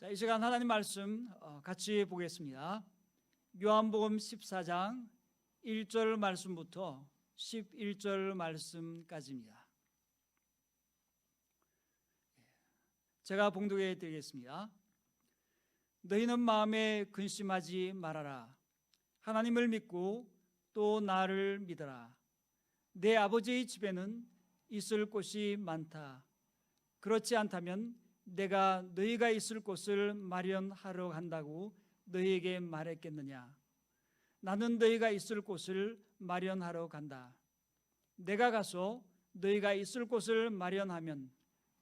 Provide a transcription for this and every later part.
자, 이 시간 하나님 말씀 같이 보겠습니다. 요한복음 14장 1절 말씀부터 11절 말씀까지입니다. 제가 봉독해 드리겠습니다. 너희는 마음에 근심하지 말아라. 하나님을 믿고 또 나를 믿어라. 내 아버지의 집에는 있을 곳이 많다. 그렇지 않다면 내가 너희가 있을 곳을 마련하러 간다고 너희에게 말했겠느냐. 나는 너희가 있을 곳을 마련하러 간다. 내가 가서 너희가 있을 곳을 마련하면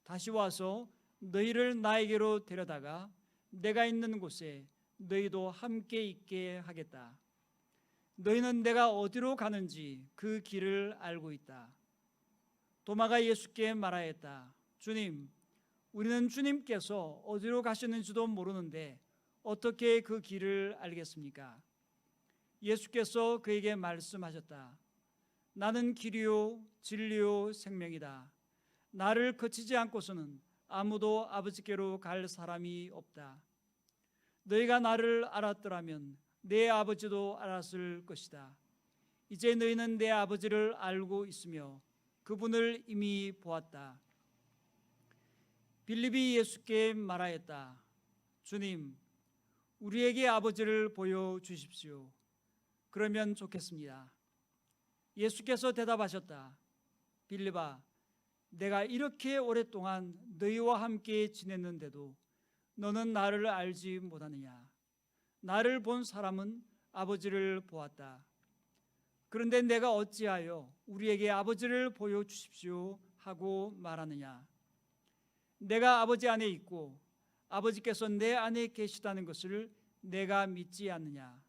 다시 와서 너희를 나에게로 데려다가 내가 있는 곳에 너희도 함께 있게 하겠다. 너희는 내가 어디로 가는지 그 길을 알고 있다. 도마가 예수께 말하였다. 주님, 우리는 주님께서 어디로 가시는지도 모르는데 어떻게 그 길을 알겠습니까? 예수께서 그에게 말씀하셨다. 나는 길이요 진리요 생명이다. 나를 거치지 않고서는 아무도 아버지께로 갈 사람이 없다. 너희가 나를 알았더라면 내 아버지도 알았을 것이다. 이제 너희는 내 아버지를 알고 있으며 그분을 이미 보았다. 빌립이 예수께 말하였다. 주님, 우리에게 아버지를 보여주십시오. 그러면 좋겠습니다. 예수께서 대답하셨다. 빌립아, 내가 이렇게 오랫동안 너희와 함께 지냈는데도 너는 나를 알지 못하느냐. 나를 본 사람은 아버지를 보았다. 그런데 내가 어찌하여 우리에게 아버지를 보여주십시오 하고 말하느냐. 내가 아버지 안에 있고 아버지께서 내 안에 계시다는 것을 내가 믿지 않느냐.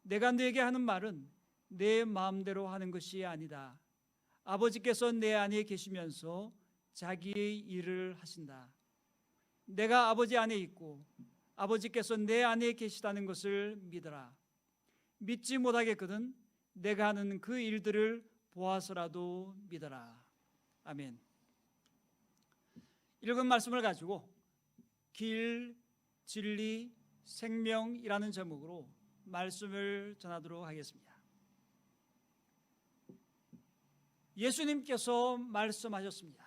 내가 너에게 하는 말은 내 마음대로 하는 것이 아니다. 아버지께서 내 안에 계시면서 자기의 일을 하신다. 내가 아버지 안에 있고 아버지께서 내 안에 계시다는 것을 믿어라. 믿지 못하겠거든 내가 하는 그 일들을 보아서라도 믿어라. 아멘. 읽은 말씀을 가지고 길, 진리, 생명이라는 제목으로 말씀을 전하도록 하겠습니다. 예수님께서 말씀하셨습니다.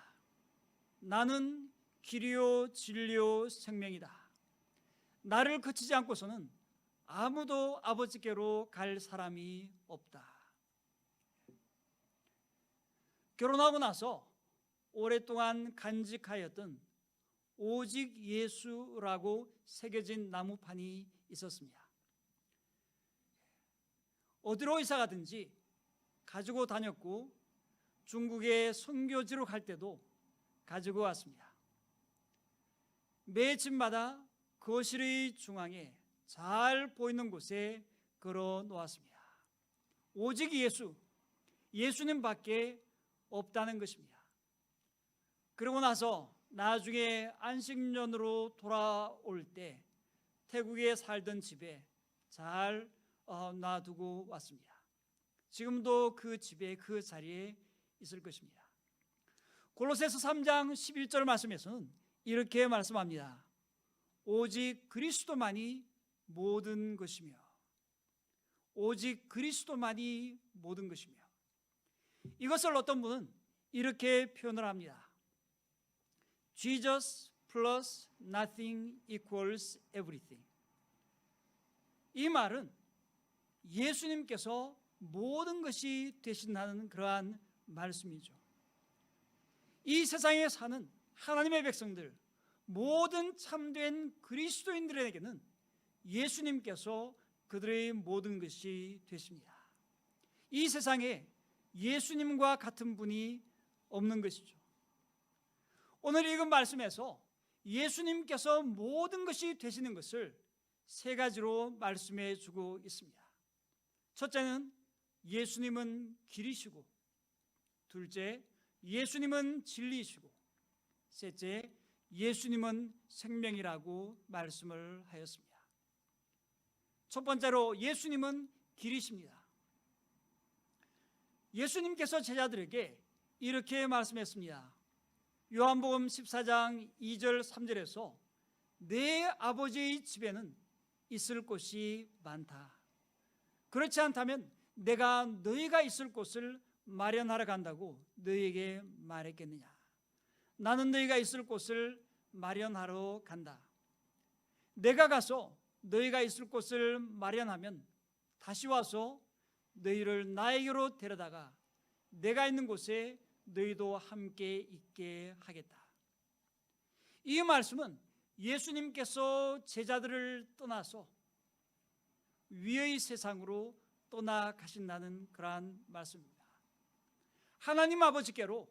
나는 길이요 진리요 생명이다. 나를 거치지 않고서는 아무도 아버지께로 갈 사람이 없다. 결혼하고 나서 오랫동안 간직하였던 오직 예수라고 새겨진 나무판이 있었습니다. 어디로 이사 가든지 가지고 다녔고 중국의 선교지로 갈 때도 가지고 왔습니다. 매 집마다 거실의 중앙에 잘 보이는 곳에 걸어 놓았습니다. 오직 예수님 밖에 없다는 것입니다. 그러고 나서 나중에 안식년으로 돌아올 때 태국에 살던 집에 잘 놔두고 왔습니다. 지금도 그 집에 그 자리에 있을 것입니다. 골로새서 3장 11절 말씀에서는 이렇게 말씀합니다. 오직 그리스도만이 모든 것이며 오직 그리스도만이 모든 것이며 이것을 어떤 분은 이렇게 표현을 합니다. Jesus plus nothing equals everything. 이 말은 예수님께서 모든 것이 되신다는 그러한 말씀이죠. 이 세상에 사는 하나님의 백성들, 모든 참된 그리스도인들에게는 예수님께서 그들의 모든 것이 되십니다. 이 세상에 예수님과 같은 분이 없는 것이죠. 오늘 읽은 말씀에서 예수님께서 모든 것이 되시는 것을 세 가지로 말씀해 주고 있습니다. 첫째는 예수님은 길이시고, 둘째 예수님은 진리이시고, 셋째 예수님은 생명이라고 말씀을 하였습니다. 첫 번째로 예수님은 길이십니다. 예수님께서 제자들에게 이렇게 말씀했습니다. 요한복음 14장 2절 3절에서 내 아버지의 집에는 있을 곳이 많다. 그렇지 않다면 내가 너희가 있을 곳을 마련하러 간다고 너희에게 말했겠느냐. 나는 너희가 있을 곳을 마련하러 간다. 내가 가서 너희가 있을 곳을 마련하면 다시 와서 너희를 나에게로 데려다가 내가 있는 곳에 너희도 함께 있게 하겠다. 이 말씀은 예수님께서 제자들을 떠나서 위의 세상으로 떠나가신다는 그러한 말씀입니다. 하나님 아버지께로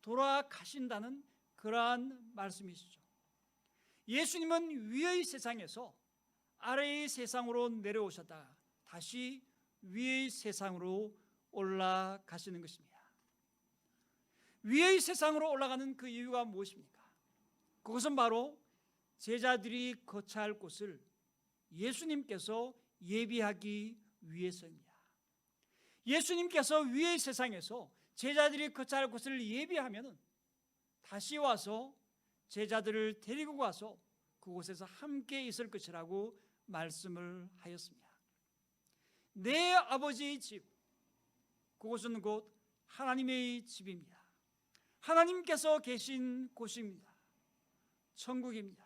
돌아가신다는 그러한 말씀이시죠. 예수님은 위의 세상에서 아래의 세상으로 내려오셨다가 다시 위의 세상으로 올라가시는 것입니다. 위의 세상으로 올라가는 그 이유가 무엇입니까? 그것은 바로 제자들이 거처할 곳을 예수님께서 예비하기 위해서입니다. 예수님께서 위의 세상에서 제자들이 거처할 곳을 예비하면 다시 와서 제자들을 데리고 가서 그곳에서 함께 있을 것이라고 말씀을 하였습니다. 내 아버지의 집, 그곳은 곧 하나님의 집입니다. 하나님께서 계신 곳입니다. 천국입니다.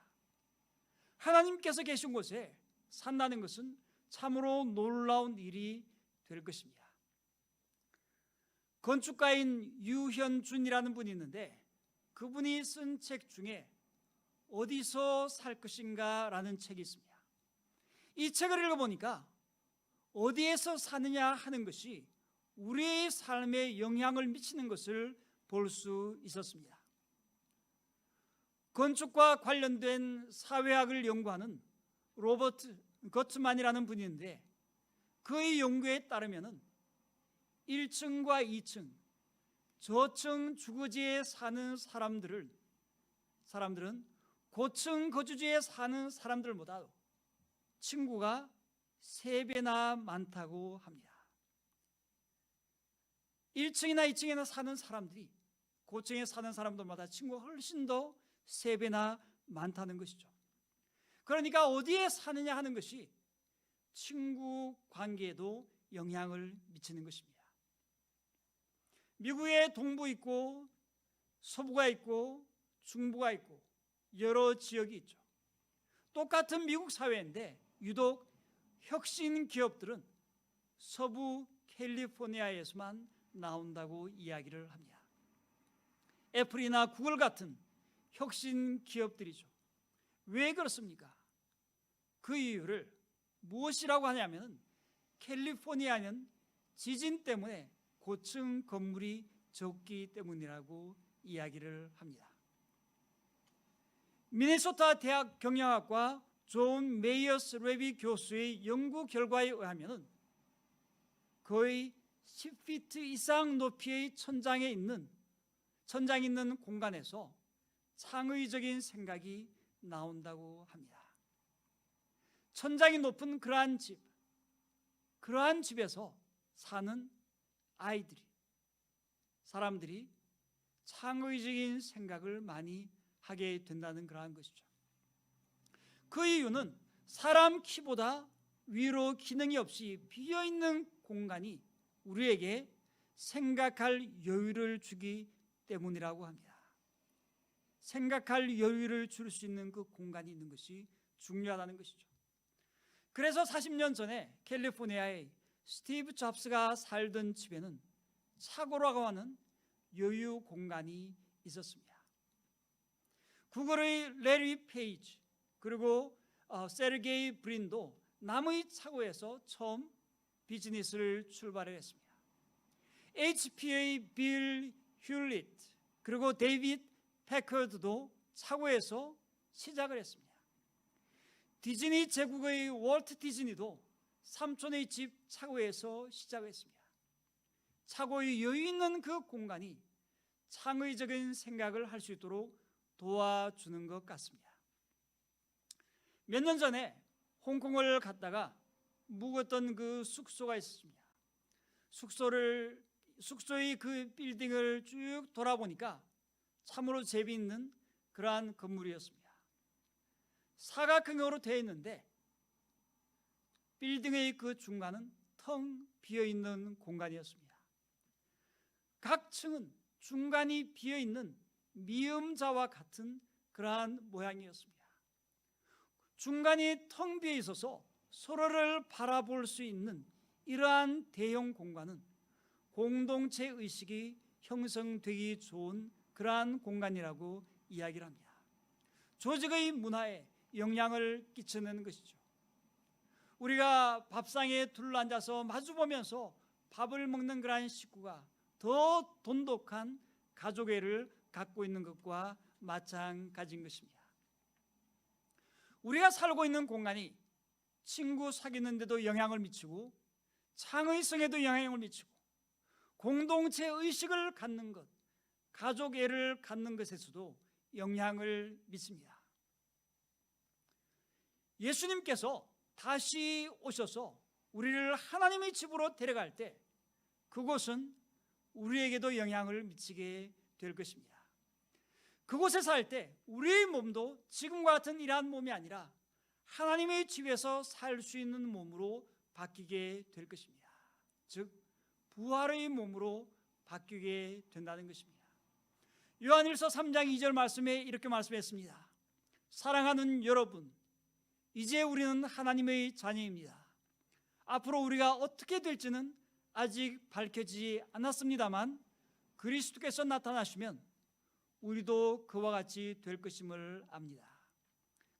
하나님께서 계신 곳에 산다는 것은 참으로 놀라운 일이 될 것입니다. 건축가인 유현준이라는 분이 있는데 그분이 쓴 책 중에 어디서 살 것인가 라는 책이 있습니다. 이 책을 읽어보니까 어디에서 사느냐 하는 것이 우리의 삶에 영향을 미치는 것을 볼 수 있었습니다. 건축과 관련된 사회학을 연구하는 로버트 거트만이라는 분이 있는데 그의 연구에 따르면 1층과 2층, 저층 주거지에 사는 사람들은 고층 거주지에 사는 사람들보다 친구가 3배나 많다고 합니다. 1층이나 2층이나 사는 사람들이 고층에 사는 사람들마다 친구가 훨씬 더 3배나 많다는 것이죠. 그러니까 어디에 사느냐 하는 것이 친구 관계에도 영향을 미치는 것입니다. 미국에 동부 있고 서부가 있고 중부가 있고 여러 지역이 있죠. 똑같은 미국 사회인데 유독 혁신 기업들은 서부 캘리포니아에서만 나온다고 이야기를 합니다. 애플이나 구글 같은 혁신 기업들이죠. 왜 그렇습니까? 그 이유를 무엇이라고 하냐면 캘리포니아는 지진 때문에 고층 건물이 적기 때문이라고 이야기를 합니다. 미네소타 대학 경영학과 존 메이어스 레비 교수의 연구 결과에 의하면 거의 10피트 이상 높이의 천장이 있는 공간에서 창의적인 생각이 나온다고 합니다. 천장이 높은 그러한 집에서 사는 사람들이 창의적인 생각을 많이 하게 된다는 그러한 것이죠. 그 이유는 사람 키보다 위로 기능이 없이 비어있는 공간이 우리에게 생각할 여유를 주기 때문이라고 합니다. 생각할 여유를 줄 수 있는 그 공간이 있는 것이 중요하다는 것이죠. 그래서 40년 전에 캘리포니아의 스티브 잡스가 살던 집에는 차고라고 하는 여유 공간이 있었습니다. 구글의 레리 페이지 그리고 세르게이 브린도 남의 차고에서 처음 비즈니스를 출발했습니다. HP의 빌 휴리트 그리고 데이빗 패커드도 차고에서 시작을 했습니다. 디즈니 제국의 월트 디즈니도 삼촌의 집 차고에서 시작했습니다. 차고의 여유 있는 그 공간이 창의적인 생각을 할 수 있도록 도와주는 것 같습니다. 몇 년 전에 홍콩을 갔다가 묵었던 그 숙소가 있었습니다. 숙소의 그 빌딩을 쭉 돌아보니까 참으로 재미있는 그러한 건물이었습니다. 사각형으로 되어 있는데 빌딩의 그 중간은 텅 비어있는 공간이었습니다. 각 층은 중간이 비어있는 미음자와 같은 그러한 모양이었습니다. 중간이 텅 비어 있어서 서로를 바라볼 수 있는 이러한 대형 공간은 공동체 의식이 형성되기 좋은 그러한 공간이라고 이야기를 합니다. 조직의 문화에 영향을 끼치는 것이죠. 우리가 밥상에 둘러앉아서 마주보면서 밥을 먹는 그러한 식구가 더 돈독한 가족애를 갖고 있는 것과 마찬가지인 것입니다. 우리가 살고 있는 공간이 친구 사귀는 데도 영향을 미치고 창의성에도 영향을 미치고 공동체 의식을 갖는 것, 가족애를 갖는 것에서도 영향을 미칩니다. 예수님께서 다시 오셔서 우리를 하나님의 집으로 데려갈 때 그곳은 우리에게도 영향을 미치게 될 것입니다. 그곳에 살 때 우리의 몸도 지금과 같은 이러한 몸이 아니라 하나님의 집에서 살 수 있는 몸으로 바뀌게 될 것입니다. 즉 부활의 몸으로 바뀌게 된다는 것입니다. 요한일서 3장 2절 말씀에 이렇게 말씀했습니다. 사랑하는 여러분, 이제 우리는 하나님의 자녀입니다. 앞으로 우리가 어떻게 될지는 아직 밝혀지지 않았습니다만 그리스도께서 나타나시면 우리도 그와 같이 될 것임을 압니다.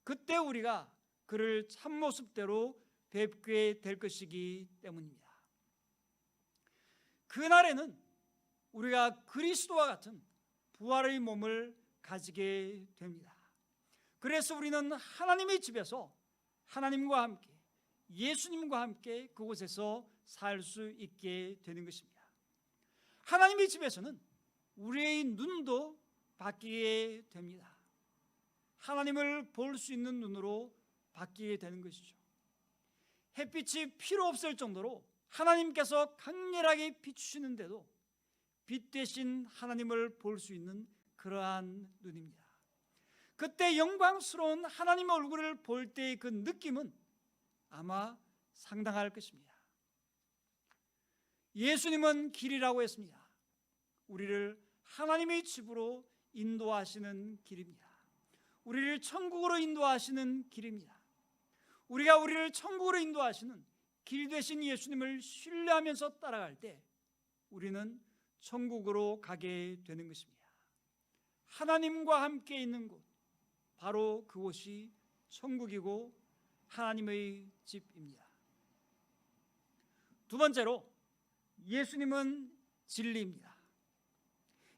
그때 우리가 그를 참모습대로 뵙게 될 것이기 때문입니다. 그날에는 우리가 그리스도와 같은 부활의 몸을 가지게 됩니다. 그래서 우리는 하나님의 집에서 하나님과 함께 예수님과 함께 그곳에서 살 수 있게 되는 것입니다. 하나님의 집에서는 우리의 눈도 바뀌게 됩니다. 하나님을 볼 수 있는 눈으로 바뀌게 되는 것이죠. 햇빛이 필요 없을 정도로 하나님께서 강렬하게 비추시는데도 빛 대신 하나님을 볼 수 있는 그러한 눈입니다. 그때 영광스러운 하나님의 얼굴을 볼 때의 그 느낌은 아마 상당할 것입니다. 예수님은 길이라고 했습니다. 우리를 하나님의 집으로 인도하시는 길입니다. 우리를 천국으로 인도하시는 길입니다. 우리가 우리를 천국으로 인도하시는 길 되신 예수님을 신뢰하면서 따라갈 때 우리는 천국으로 가게 되는 것입니다. 하나님과 함께 있는 곳, 바로 그곳이 천국이고 하나님의 집입니다. 두 번째로 예수님은 진리입니다.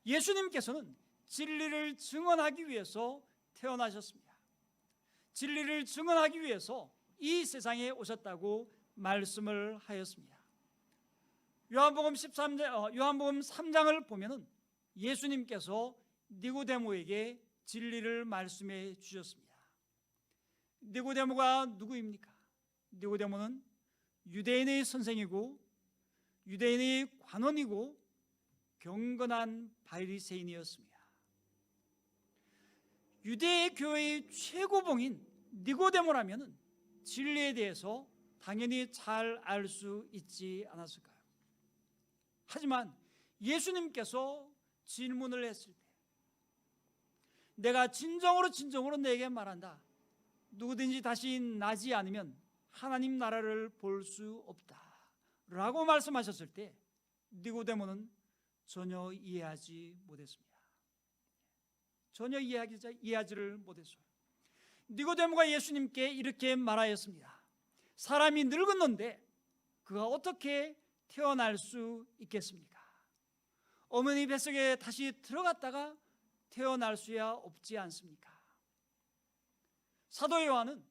예수님께서는 진리를 증언하기 위해서 태어나셨습니다. 진리를 증언하기 위해서 이 세상에 오셨다고 말씀을 하였습니다. 요한복음 3장을 보면은 예수님께서 니고데모에게 진리를 말씀해 주셨습니다. 니고데모가 누구입니까? 니고데모는 유대인의 선생이고 유대인의 관원이고 경건한 바리새인이었습니다. 유대 교회의 최고봉인 니고데모라면 진리에 대해서 당연히 잘 알 수 있지 않았을까요? 하지만 예수님께서 질문을 했을 때 내가 진정으로 내게 말한다. 누구든지 다시 나지 않으면 하나님 나라를 볼 수 없다 라고 말씀하셨을 때 니고데모는 전혀 이해하지 못했습니다. 전혀 이해하지를 못했어요. 니고데모가 예수님께 이렇게 말하였습니다. 사람이 늙었는데 그가 어떻게 태어날 수 있겠습니까? 어머니 뱃속에 다시 들어갔다가 태어날 수야 없지 않습니까? 사도 요한은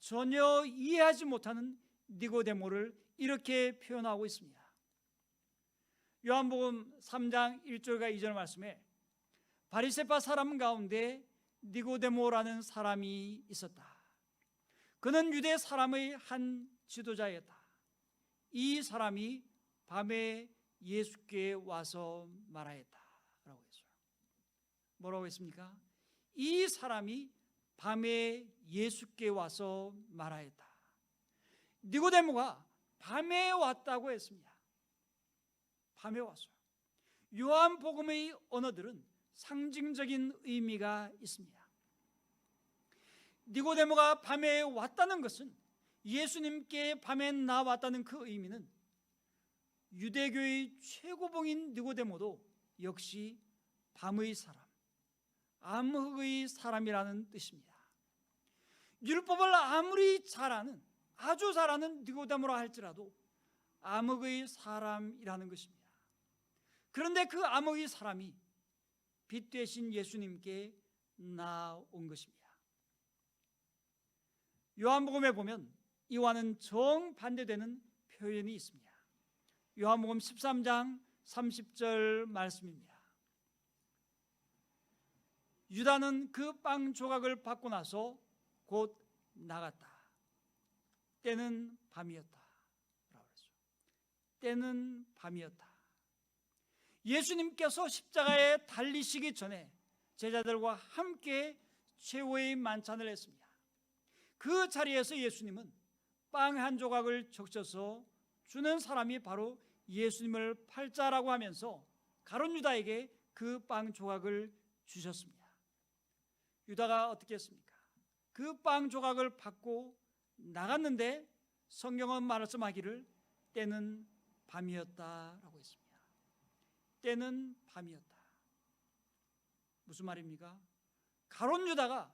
전혀 이해하지 못하는 니고데모를 이렇게 표현하고 있습니다. 요한복음 3장 1절과 2절 말씀에 바리새파 사람 가운데 니고데모라는 사람이 있었다. 그는 유대 사람의 한 지도자였다. 이 사람이 밤에 예수께 와서 말하였다 라고 했어요. 뭐라고 했습니까? 이 사람이 밤에 예수께 와서 말하였다. 니고데모가 밤에 왔다고 했습니다. 밤에 왔어요. 요한복음의 언어들은 상징적인 의미가 있습니다. 니고데모가 밤에 왔다는 것은, 예수님께 밤에 나왔다는 그 의미는 유대교의 최고봉인 니고데모도 역시 밤의 사람, 암흑의 사람이라는 뜻입니다. 율법을 아무리 아주 잘 아는 니고데모라 할지라도 암흑의 사람이라는 것입니다. 그런데 그 암흑의 사람이 빛 되신 예수님께 나온 것입니다. 요한복음에 보면 이와는 정반대되는 표현이 있습니다. 요한복음 13장 30절 말씀입니다. 유다는 그 빵 조각을 받고 나서 곧 나갔다. 때는 밤이었다. 때는 밤이었다. 예수님께서 십자가에 달리시기 전에 제자들과 함께 최후의 만찬을 했습니다. 그 자리에서 예수님은 빵 한 조각을 적셔서 주는 사람이 바로 예수님을 팔자라고 하면서 가룟 유다에게 그 빵 조각을 주셨습니다. 유다가 어떻게 했습니까? 그 빵 조각을 받고 나갔는데 성경은 말씀하기를 때는 밤이었다라고 했습니다. 때는 밤이었다. 무슨 말입니까? 가룟 유다가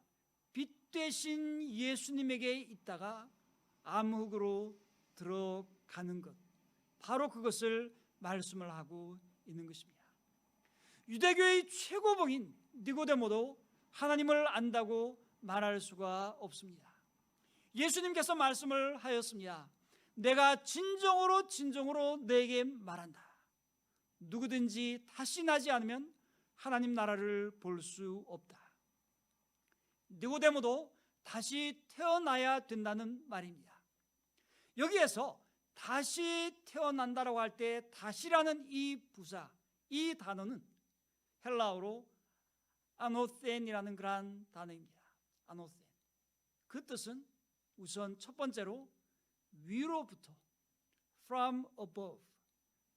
빛 되신 예수님에게 있다가 암흑으로 들어가는 것, 바로 그것을 말씀을 하고 있는 것입니다. 유대교의 최고봉인 니고데모도 하나님을 안다고 말할 수가 없습니다. 예수님께서 말씀을 하였습니다. 내가 진정으로 너에게 말한다. 누구든지 다시 나지 않으면 하나님 나라를 볼 수 없다. 니고데모도 다시 태어나야 된다는 말입니다. 여기에서 다시 태어난다라고 할 때 다시라는 이 부사, 이 단어는 헬라어로 아노센이라는 그러한 단어입니다. 아노센. 그 뜻은 우선 첫 번째로 위로부터, from above,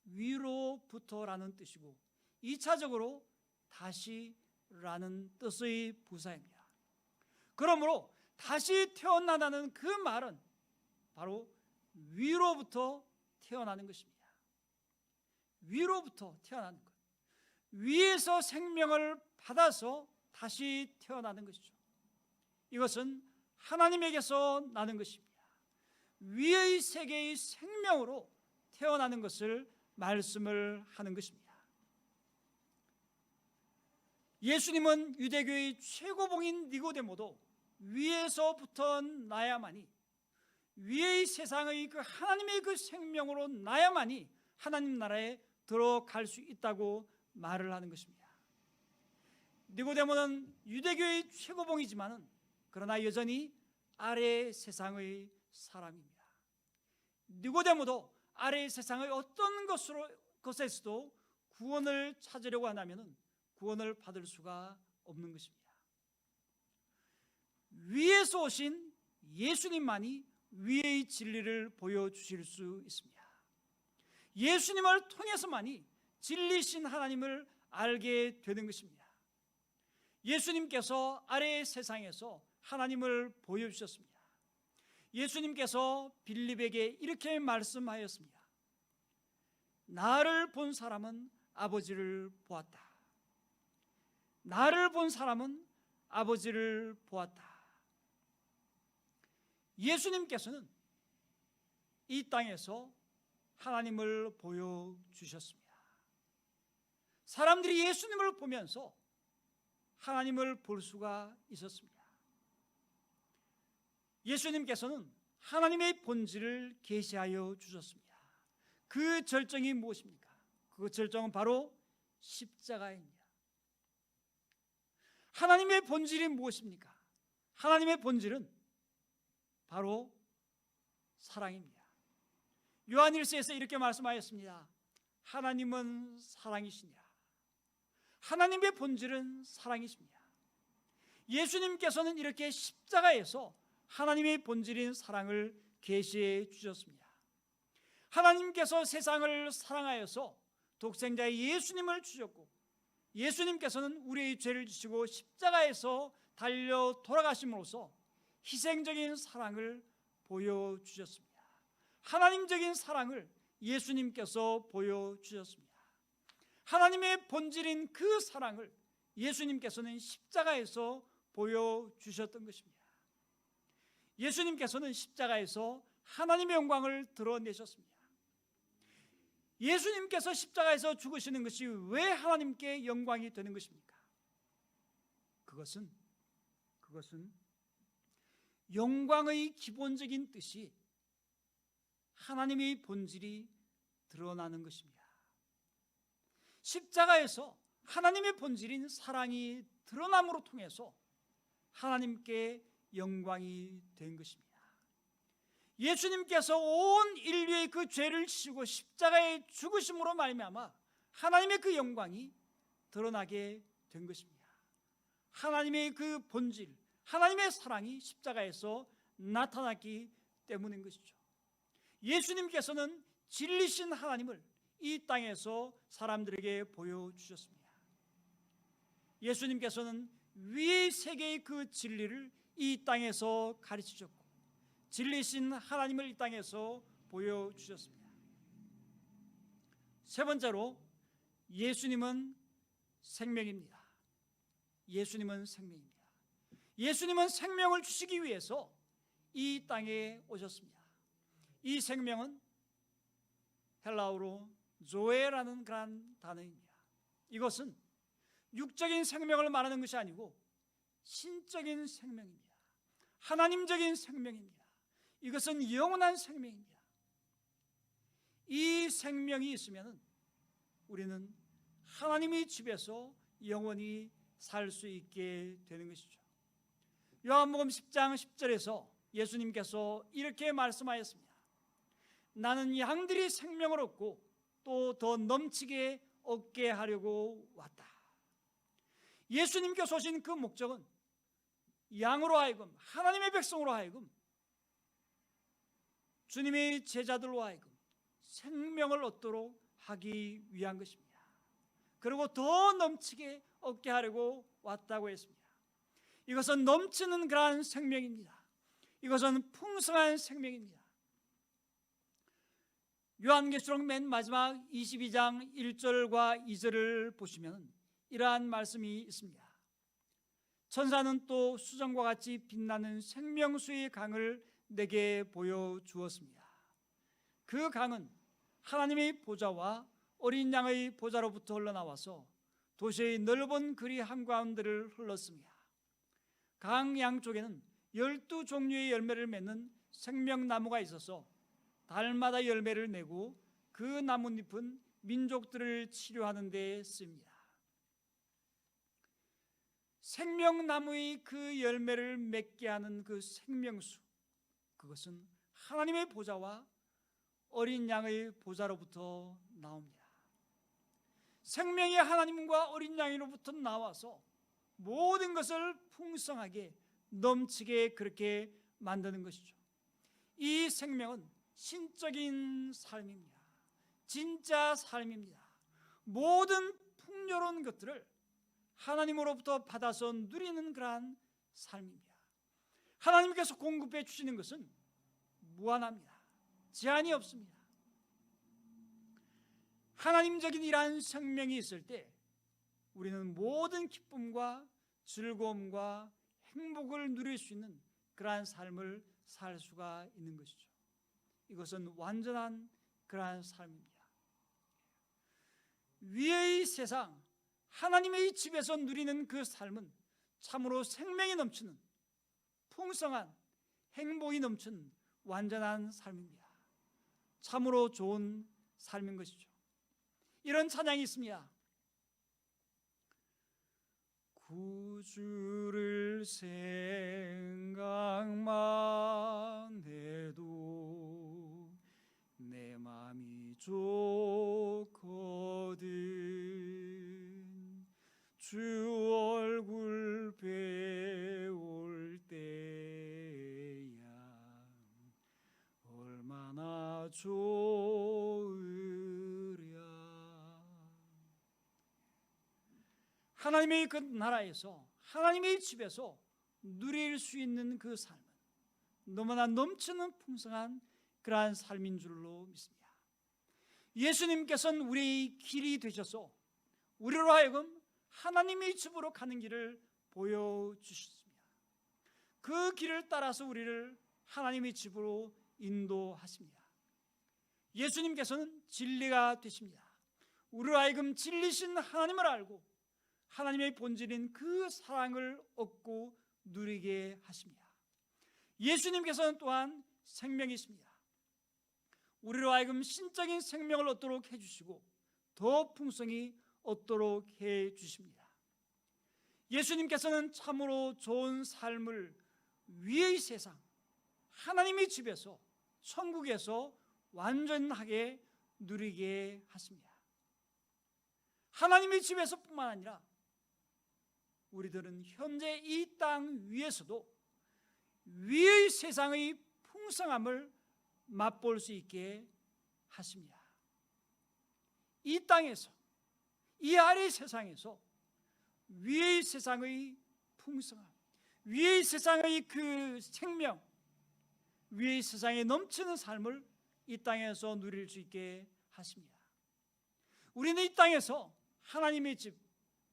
위로부터라는 뜻이고, 2차적으로 다시라는 뜻의 부사입니다. 그러므로 다시 태어나다는 그 말은 바로 위로부터 태어나는 것입니다. 위로부터 태어나는 것, 위에서 생명을 받아서 다시 태어나는 것이죠. 이것은 하나님에게서 나는 것입니다. 위의 세계의 생명으로 태어나는 것을 말씀을 하는 것입니다. 예수님은 유대교의 최고봉인 니고데모도 위에서부터 나야만이, 위의 세상의 그 하나님의 그 생명으로 나야만이 하나님 나라에 들어갈 수 있다고 말을 하는 것입니다. 니고데모는 유대교의 최고봉이지만은 그러나 여전히 아래 세상의 사람입니다. 니고데모도 아래 세상의 어떤 것에서도 구원을 찾으려고 한다면 구원을 받을 수가 없는 것입니다. 위에서 오신 예수님만이 위의 진리를 보여주실 수 있습니다. 예수님을 통해서만이 진리신 하나님을 알게 되는 것입니다. 예수님께서 아래의 세상에서 하나님을 보여주셨습니다. 예수님께서 빌립에게 이렇게 말씀하였습니다. 나를 본 사람은 아버지를 보았다. 나를 본 사람은 아버지를 보았다. 예수님께서는 이 땅에서 하나님을 보여주셨습니다. 사람들이 예수님을 보면서 하나님을 볼 수가 있었습니다. 예수님께서는 하나님의 본질을 계시하여 주셨습니다. 그 절정이 무엇입니까? 그 절정은 바로 십자가입니다. 하나님의 본질이 무엇입니까? 하나님의 본질은 바로 사랑입니다. 요한일서에서 이렇게 말씀하였습니다. 하나님은 사랑이시니라. 하나님의 본질은 사랑이십니다. 예수님께서는 이렇게 십자가에서 하나님의 본질인 사랑을 계시해 주셨습니다. 하나님께서 세상을 사랑하여서 독생자의 예수님을 주셨고, 예수님께서는 우리의 죄를 지시고 십자가에서 달려 돌아가심으로써 희생적인 사랑을 보여주셨습니다. 하나님적인 사랑을 예수님께서 보여주셨습니다. 하나님의 본질인 그 사랑을 예수님께서는 십자가에서 보여주셨던 것입니다. 예수님께서는 십자가에서 하나님의 영광을 드러내셨습니다. 예수님께서 십자가에서 죽으시는 것이 왜 하나님께 영광이 되는 것입니까? 그것은 영광의 기본적인 뜻이 하나님의 본질이 드러나는 것입니다. 십자가에서 하나님의 본질인 사랑이 드러남으로 통해서 하나님께 영광이 된 것입니다. 예수님께서 온 인류의 그 죄를 지시고 십자가에 죽으심으로 말미암아 하나님의 그 영광이 드러나게 된 것입니다. 하나님의 그 본질, 하나님의 사랑이 십자가에서 나타났기 때문인 것이죠. 예수님께서는 진리신 하나님을 이 땅에서 사람들에게 보여주셨습니다. 예수님께서는 위의 세계의 그 진리를 이 땅에서 가르치셨고, 진리신 하나님을 이 땅에서 보여주셨습니다. 세 번째로, 예수님은 생명입니다. 예수님은 생명입니다. 예수님은 생명을 주시기 위해서 이 땅에 오셨습니다. 이 생명은 헬라어로 조에라는 그런 단어입니다. 이것은 육적인 생명을 말하는 것이 아니고 신적인 생명입니다. 하나님적인 생명입니다. 이것은 영원한 생명입니다. 이 생명이 있으면 우리는 하나님의 집에서 영원히 살 수 있게 되는 것이죠. 요한복음 10장 10절에서 예수님께서 이렇게 말씀하였습니다. 나는 양들이 생명을 얻고 또 더 넘치게 얻게 하려고 왔다. 예수님께서 오신 그 목적은 양으로 하여금, 하나님의 백성으로 하여금, 주님의 제자들로 하여금 생명을 얻도록 하기 위한 것입니다. 그리고 더 넘치게 얻게 하려고 왔다고 했습니다. 이것은 넘치는 그러한 생명입니다. 이것은 풍성한 생명입니다. 요한계시록 맨 마지막 22장 1절과 2절을 보시면 이러한 말씀이 있습니다. 천사는 또 수정과 같이 빛나는 생명수의 강을 내게 보여주었습니다. 그 강은 하나님의 보좌와 어린 양의 보좌로부터 흘러나와서 도시의 넓은 거리 한가운데를 흘렀습니다. 강 양쪽에는 12종류의 열매를 맺는 생명나무가 있어서 달마다 열매를 내고 그 나뭇잎은 민족들을 치료하는 데 쓰입니다. 생명나무의 그 열매를 맺게 하는 그 생명수, 그것은 하나님의 보좌와 어린 양의 보좌로부터 나옵니다. 생명이 하나님과 어린 양으로부터 나와서 모든 것을 풍성하게 넘치게 그렇게 만드는 것이죠. 이 생명은 신적인 삶입니다. 진짜 삶입니다. 모든 풍요로운 것들을 하나님으로부터 받아서 누리는 그러한 삶입니다. 하나님께서 공급해 주시는 것은 무한합니다. 제한이 없습니다. 하나님적인 이러한 생명이 있을 때 우리는 모든 기쁨과 즐거움과 행복을 누릴 수 있는 그러한 삶을 살 수가 있는 것이죠. 이것은 완전한 그러한 삶입니다. 위의 세상, 하나님의 집에서 누리는 그 삶은 참으로 생명이 넘치는 풍성한 행복이 넘치는 완전한 삶입니다. 참으로 좋은 삶인 것이죠. 이런 찬양이 있습니다. 구주를 생각만 해도 내 맘이 좋거든. 주 얼굴 하나님의 그 나라에서, 하나님의 집에서 누릴 수 있는 그 삶은 너무나 넘치는 풍성한 그러한 삶인 줄로 믿습니다. 예수님께서는 우리의 길이 되셔서 우리로 하여금 하나님의 집으로 가는 길을 보여주셨습니다. 그 길을 따라서 우리를 하나님의 집으로 인도하십니다. 예수님께서는 진리가 되십니다. 우리로 하여금 진리신 하나님을 알고 하나님의 본질인 그 사랑을 얻고 누리게 하십니다. 예수님께서는 또한 생명이십니다. 우리로 하여금 신적인 생명을 얻도록 해주시고 더 풍성히 얻도록 해주십니다. 예수님께서는 참으로 좋은 삶을 위의 세상, 하나님의 집에서, 천국에서 완전하게 누리게 하십니다. 하나님의 집에서뿐만 아니라 우리들은 현재 이 땅 위에서도 위의 세상의 풍성함을 맛볼 수 있게 하십니다. 이 땅에서, 이 아래 세상에서 위의 세상의 풍성함, 위의 세상의 그 생명, 위의 세상에 넘치는 삶을 이 땅에서 누릴 수 있게 하십니다. 우리는 이 땅에서 하나님의 집,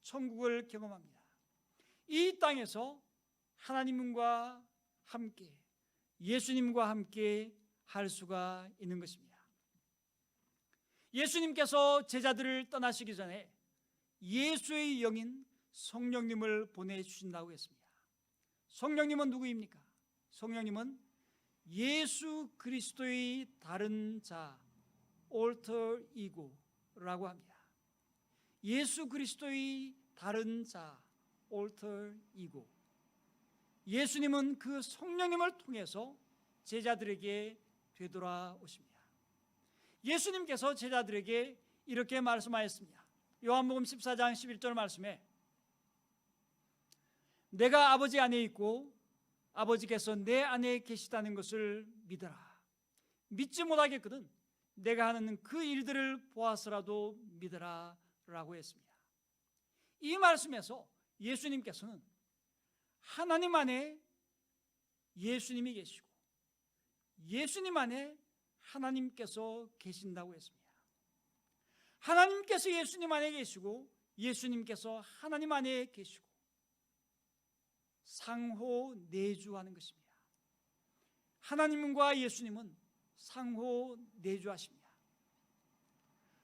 천국을 경험합니다. 이 땅에서 하나님과 함께, 예수님과 함께 할 수가 있는 것입니다. 예수님께서 제자들을 떠나시기 전에 예수의 영인 성령님을 보내주신다고 했습니다. 성령님은 누구입니까? 성령님은 예수 그리스도의 다른 자, alter ego라고 합니다. 예수 그리스도의 다른 자, alter ego. 예수님은 그 성령님을 통해서 제자들에게 되돌아오십니다. 예수님께서 제자들에게 이렇게 말씀하였습니다. 요한복음 14장 11절 말씀에 내가 아버지 안에 있고 아버지께서 내 안에 계시다는 것을 믿어라. 믿지 못하겠거든 내가 하는 그 일들을 보아서라도 믿어라 라고 했습니다. 이 말씀에서 예수님께서는 하나님 안에 예수님이 계시고 예수님 안에 하나님께서 계신다고 했습니다. 하나님께서 예수님 안에 계시고 예수님께서 하나님 안에 계시고 상호 내주하는 것입니다. 하나님과 예수님은 상호 내주하십니다.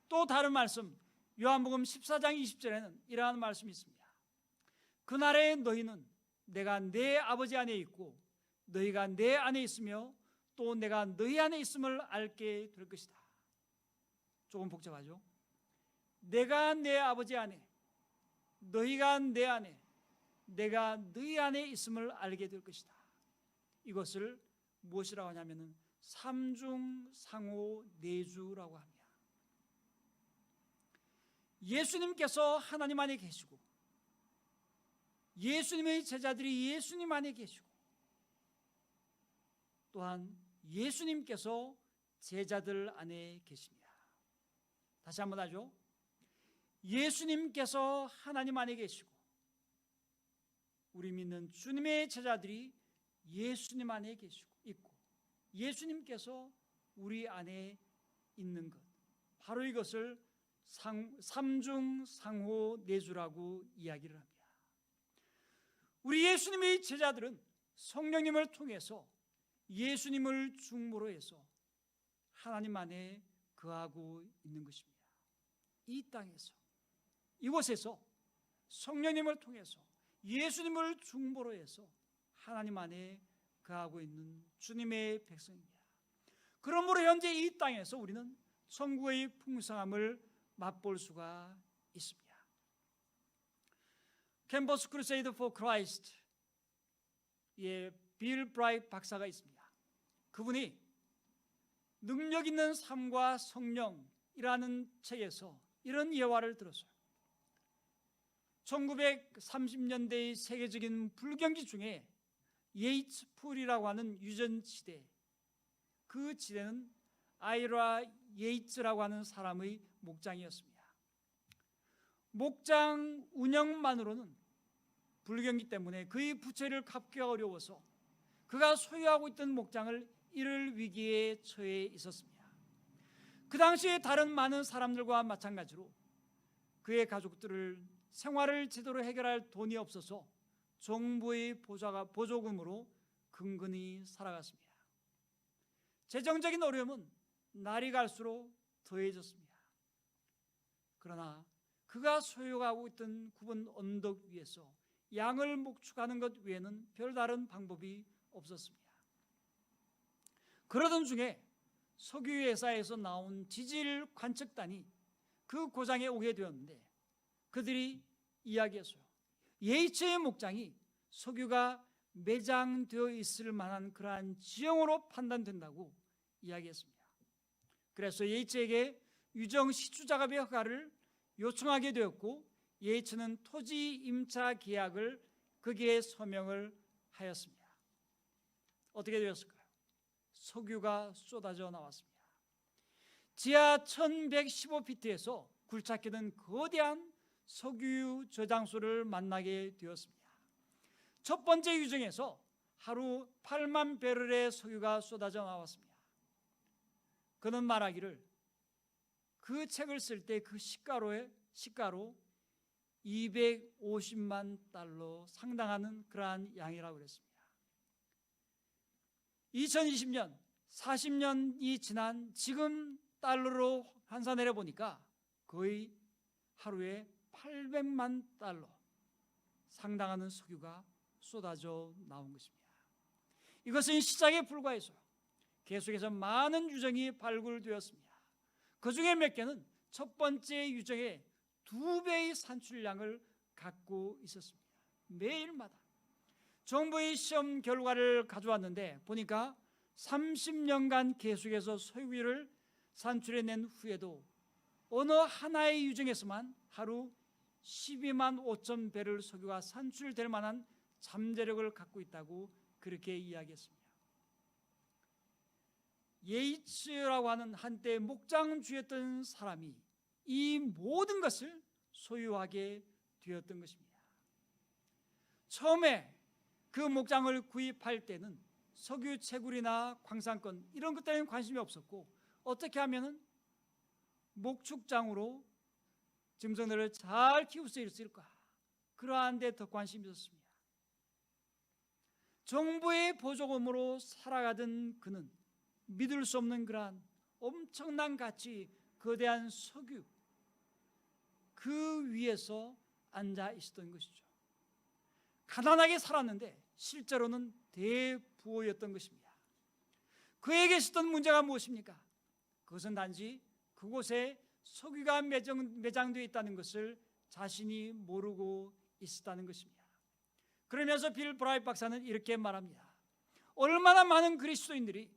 또 다른 말씀 요한복음 14장 20절에는 이러한 말씀이 있습니다. 그날에 너희는 내가 내 아버지 안에 있고 너희가 내 안에 있으며 또 내가 너희 안에 있음을 알게 될 것이다. 조금 복잡하죠? 내가 내 아버지 안에, 너희가 내 안에, 내가 너희 안에 있음을 알게 될 것이다. 이것을 무엇이라고 하냐면 삼중 상호 내주라고 합니다. 예수님께서 하나님 안에 계시고 예수님의 제자들이 예수님 안에 계시고 또한 예수님께서 제자들 안에 계십니다. 다시 한번 하죠. 예수님께서 하나님 안에 계시고 우리 믿는 주님의 제자들이 예수님 안에 계시고 있고 예수님께서 우리 안에 있는 것, 바로 이것을 삼중 상호 내주라고 이야기를 합니다. 우리 예수님의 제자들은 성령님을 통해서 예수님을 중보로 해서 하나님 안에 거하고 있는 것입니다. 이 땅에서, 이곳에서 성령님을 통해서 예수님을 중보로 해서 하나님 안에 거하고 있는 주님의 백성입니다. 그러므로 현재 이 땅에서 우리는 천국의 풍성함을 맛볼 수가 있습니다. 캠퍼스 크루세이드 포 크라이스트의 빌 브라이트 박사가 있습니다. 그분이 능력 있는 삶과 성령이라는 책에서 이런 예화를 들었어요. 1930년대의 세계적인 불경기 중에 예이츠 풀이라고 하는 유전지대, 그 지대는 아이라 예이츠라고 하는 사람의 목장이었습니다. 목장 운영만으로는 불경기 때문에 그의 부채를 갚기가 어려워서 그가 소유하고 있던 목장을 잃을 위기에 처해 있었습니다. 그 당시에 다른 많은 사람들과 마찬가지로 그의 가족들을 생활을 제대로 해결할 돈이 없어서 정부의 보조금으로 근근히 살아갔습니다. 재정적인 어려움은 날이 갈수록 더해졌습니다. 그러나 그가 소유하고 있던 굽은 언덕 위에서 양을 목축하는 것 외에는 별다른 방법이 없었습니다. 그러던 중에 석유회사에서 나온 지질 관측단이 그 고장에 오게 되었는데 그들이 이야기했어요. 예이츠의 목장이 석유가 매장되어 있을 만한 그러한 지형으로 판단된다고 이야기했습니다. 그래서 예이츠에게 유정 시추 작업의 허가를 요청하게 되었고 예이츠는 토지 임차 계약을 거기에 서명을 하였습니다. 어떻게 되었을까요? 석유가 쏟아져 나왔습니다. 지하 1115피트에서 굴착해 둔 거대한 석유 저장소를 만나게 되었습니다. 첫 번째 유정에서 하루 8만 배럴의 석유가 쏟아져 나왔습니다. 그는 말하기를 그 책을 쓸 때 그 시가로 250만 달러 상당하는 그러한 양이라고 그랬습니다. 2020년 40년이 지난 지금 달러로 환산해 보니까 거의 하루에 800만 달러 상당하는 석유가 쏟아져 나온 것입니다. 이것은 시작에 불과해서요. 계속해서 많은 유정이 발굴되었습니다. 그 중에 몇 개는 첫 번째 유정의 2배의 산출량을 갖고 있었습니다. 매일마다 정부의 시험 결과를 가져왔는데 보니까 30년간 계속해서 석유를 산출해낸 후에도 어느 하나의 유정에서만 하루 12만 5천 배럴 석유가 산출될 만한 잠재력을 갖고 있다고 그렇게 이야기했습니다. 예이츠라고 하는 한때 목장주였던 사람이 이 모든 것을 소유하게 되었던 것입니다. 처음에 그 목장을 구입할 때는 석유 채굴이나 광산권 이런 것들에는 관심이 없었고 어떻게 하면 목축장으로 짐승들을 잘 키울 수 있을까 그러한 데 더 관심이 있었습니다. 정부의 보조금으로 살아가던 그는 믿을 수 없는 그러한 엄청난 가치 거대한 석유 그 위에서 앉아 있었던 것이죠. 가난하게 살았는데 실제로는 대부호였던 것입니다. 그에게 있었던 문제가 무엇입니까? 그것은 단지 그곳에 석유가 매장되어 있다는 것을 자신이 모르고 있었다는 것입니다. 그러면서 빌 브라이트 박사는 이렇게 말합니다. 얼마나 많은 그리스도인들이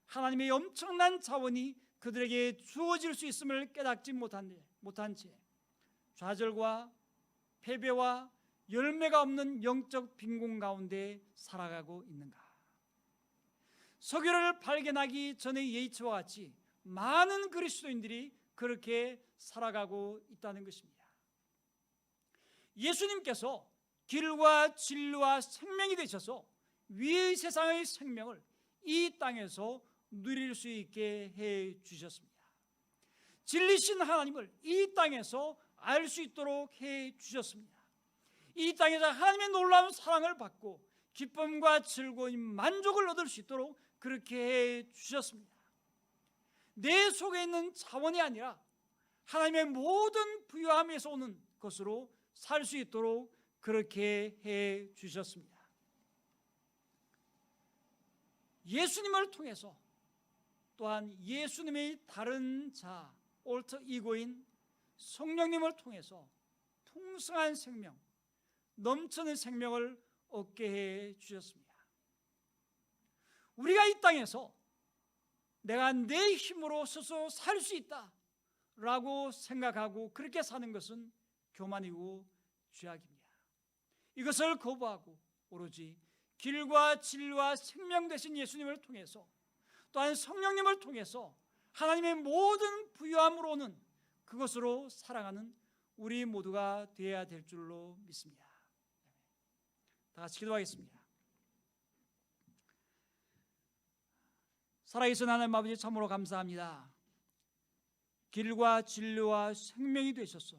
하나님의 엄청난 자원이 그들에게 주어질 수 있음을 깨닫지 못한 채 좌절과 패배와 열매가 없는 영적 빈곤 가운데 살아가고 있는가? 석유를 발견하기 전의 예이츠와 같이 많은 그리스도인들이 그렇게 살아가고 있다는 것입니다. 예수님께서 길과 진리와 생명이 되셔서 위의 세상의 생명을 이 땅에서 누릴 수 있게 해 주셨습니다. 진리신 하나님을 이 땅에서 알 수 있도록 해 주셨습니다. 이 땅에서 하나님의 놀라운 사랑을 받고 기쁨과 즐거움, 만족을 얻을 수 있도록 그렇게 해 주셨습니다. 내 속에 있는 자원이 아니라 하나님의 모든 부유함에서 오는 것으로 살 수 있도록 그렇게 해 주셨습니다. 예수님을 통해서 또한 예수님의 다른 자, 올터 이고인 성령님을 통해서 풍성한 생명, 넘치는 생명을 얻게 해 주셨습니다. 우리가 이 땅에서 내가 내 힘으로 스스로 살 수 있다라고 생각하고 그렇게 사는 것은 교만이고 죄악입니다. 이것을 거부하고 오로지 길과 진리와 생명 되신 예수님을 통해서 또한 성령님을 통해서 하나님의 모든 부유함으로 오는 그것으로 살아가는 우리 모두가 되어야 될 줄로 믿습니다. 다 같이 기도하겠습니다. 살아계신 하나님 아버지, 참으로 감사합니다. 길과 진리와 생명이 되셔서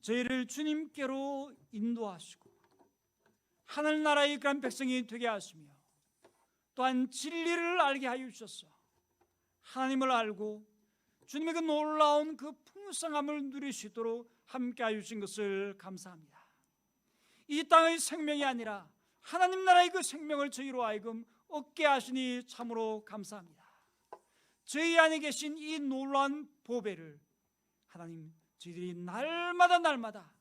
저희를 주님께로 인도하시고 하늘나라의 그런 백성이 되게 하시며 또한 진리를 알게 하여 주셔서 하나님을 알고 주님의 그 놀라운 그 풍성함을 누릴 수 있도록 함께 하여 주신 것을 감사합니다. 이 땅의 생명이 아니라 하나님 나라의 그 생명을 저희로 하여금 얻게 하시니 참으로 감사합니다. 저희 안에 계신 이 놀라운 보배를 하나님, 저희들이 날마다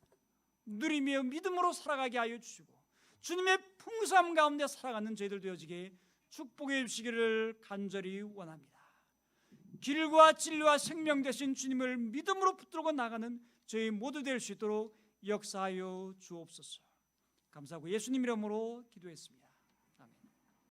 누리며 믿음으로 살아가게 하여 주시고 주님의 풍성함 가운데 살아가는 저희들 되어지게 축복해 주시기를 간절히 원합니다. 길과 진리와 생명 되신 주님을 믿음으로 붙들고 나가는 저희 모두 될 수 있도록 역사하여 주옵소서. 감사하고 예수님 이름으로 기도했습니다.